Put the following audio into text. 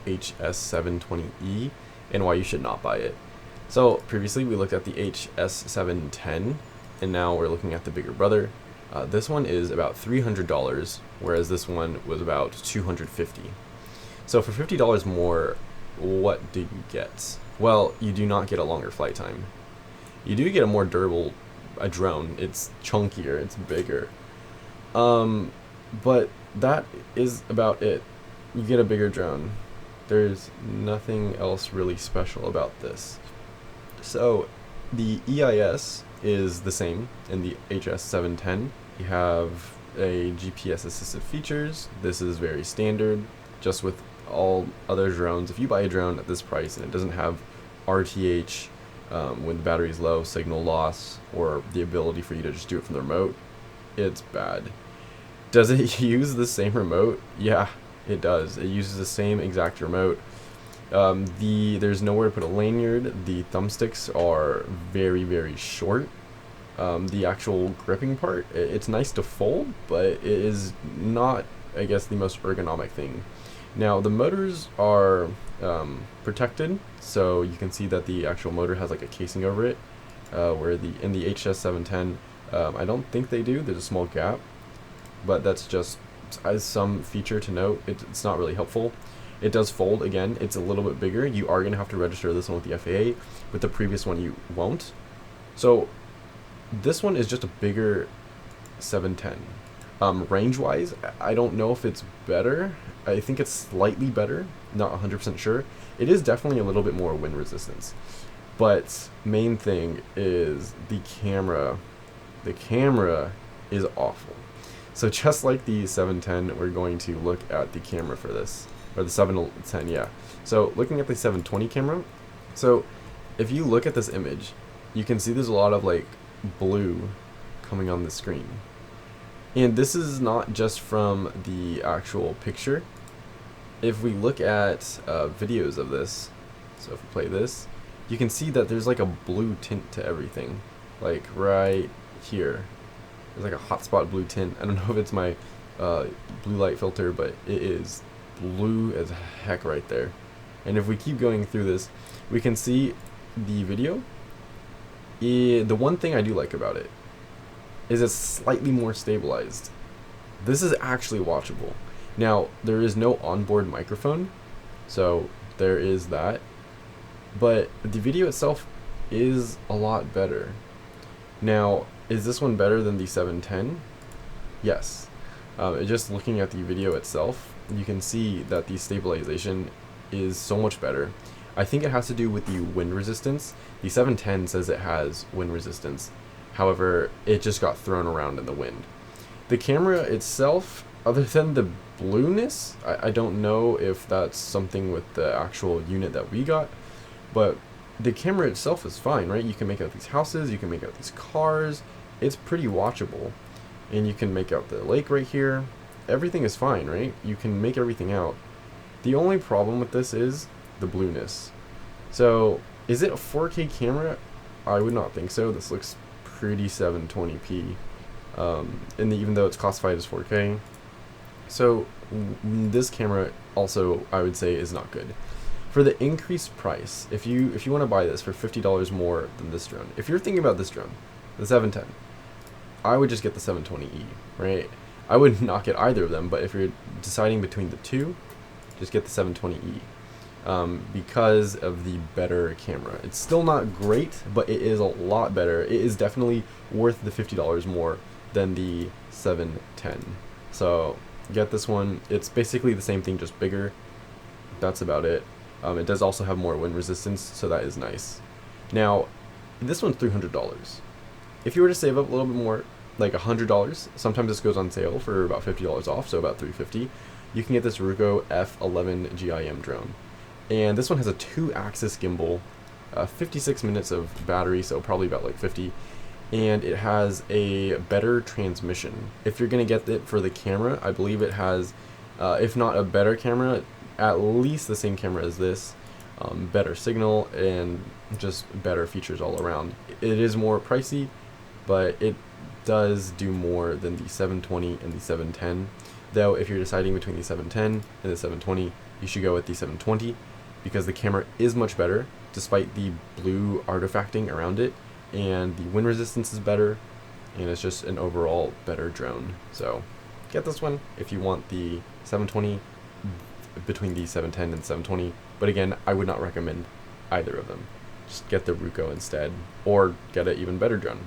HS720E and why you should not buy it. So previously we looked at the HS710 and now we're looking at the bigger brother. This one is about $300, whereas this one was about $250. So for $50 more, what do you get? Well, you do not get a longer flight time. You do get a more durable drone. It's chunkier, it's bigger. But that is about it. You get a bigger drone. There's nothing else really special about this. So the EIS is the same in the HS710. You have a GPS assistive features. This is very standard, just with all other drones. If you buy a drone at this price and it doesn't have RTH, when the battery is low, signal loss, or the ability for you to just do it from the remote, it's bad. Does it use the same remote? Yeah, it does. It uses the same exact remote. There's nowhere to put a lanyard. The thumbsticks are very, very short. The actual gripping part, it's nice to fold, but it is not, I guess, the most ergonomic thing. Now, the motors are protected, so you can see that the actual motor has like a casing over it, where in the HS710, I don't think they do. There's a small gap, but that's just as some feature to note. It's not really helpful. It does fold again. It's a little bit bigger. You are going to have to register this one with the FAA. With the previous one, you won't. So this one is just a bigger 710. Range-wise, I don't know if it's better. I think it's slightly better. Not 100% sure. It is definitely a little bit more wind resistance. But main thing is the camera. The camera is awful. So just like the 710, we're going to look at the camera for this. Or the 710, yeah. So looking at the 720 camera, so if you look at this image, you can see there's a lot of like blue coming on the screen. And this is not just from the actual picture. If we look at videos of this, so if we play this, you can see that there's like a blue tint to everything. Like right here. There's like a hotspot blue tint. I don't know if it's my blue light filter, but it is blue as heck right there. And if we keep going through this, we can see the video. The one thing I do like about it is it's slightly more stabilized. This is actually watchable. Now, there is no onboard microphone, so there is that. But the video itself is a lot better. Now, is this one better than the 710? Yes. Just looking at the video itself, you can see that the stabilization is so much better. I think it has to do with the wind resistance. The 710 says it has wind resistance. However, it just got thrown around in the wind. The camera itself, other than the blueness, I don't know if that's something with the actual unit that we got, but the camera itself is fine, right? You can make out these houses, you can make out these cars. It's pretty watchable. And you can make out the lake right here. Everything is fine, right? You can make everything out. The only problem with this is the blueness. So, is it a 4K camera? I would not think so. This looks pretty 720p, even though it's classified as 4K. So, this camera also, I would say, is not good. For the increased price, if you want to buy this for $50 more than this drone, if you're thinking about this drone, the 710, I would just get the 720E, right? I would not get either of them, but if you're deciding between the two, just get the 720E. Because of the better camera. It's still not great, but it is a lot better. It is definitely worth the $50 more than the 710. So get this one. It's basically the same thing, just bigger. That's about it. It does also have more wind resistance, so that is nice. Now, this one's $300. If you were to save up a little bit more, like $100, sometimes this goes on sale for about $50 off, so about $350. You can get this Ruko F11 GIM drone. And this one has a 2-axis gimbal, 56 minutes of battery, so probably about like 50. And it has a better transmission. If you're going to get it for the camera, I believe it has, if not a better camera, at least the same camera as this. Better signal and just better features all around. It is more pricey, but it does do more than the 720 and the 710. Though if you're deciding between the 710 and the 720, you should go with the 720 because the camera is much better despite the blue artifacting around it, and the wind resistance is better, and it's just an overall better drone. So get this one if you want the 720 between the 710 and 720, but again, I would not recommend either of them. Just get the Ruko instead, or get an even better drone.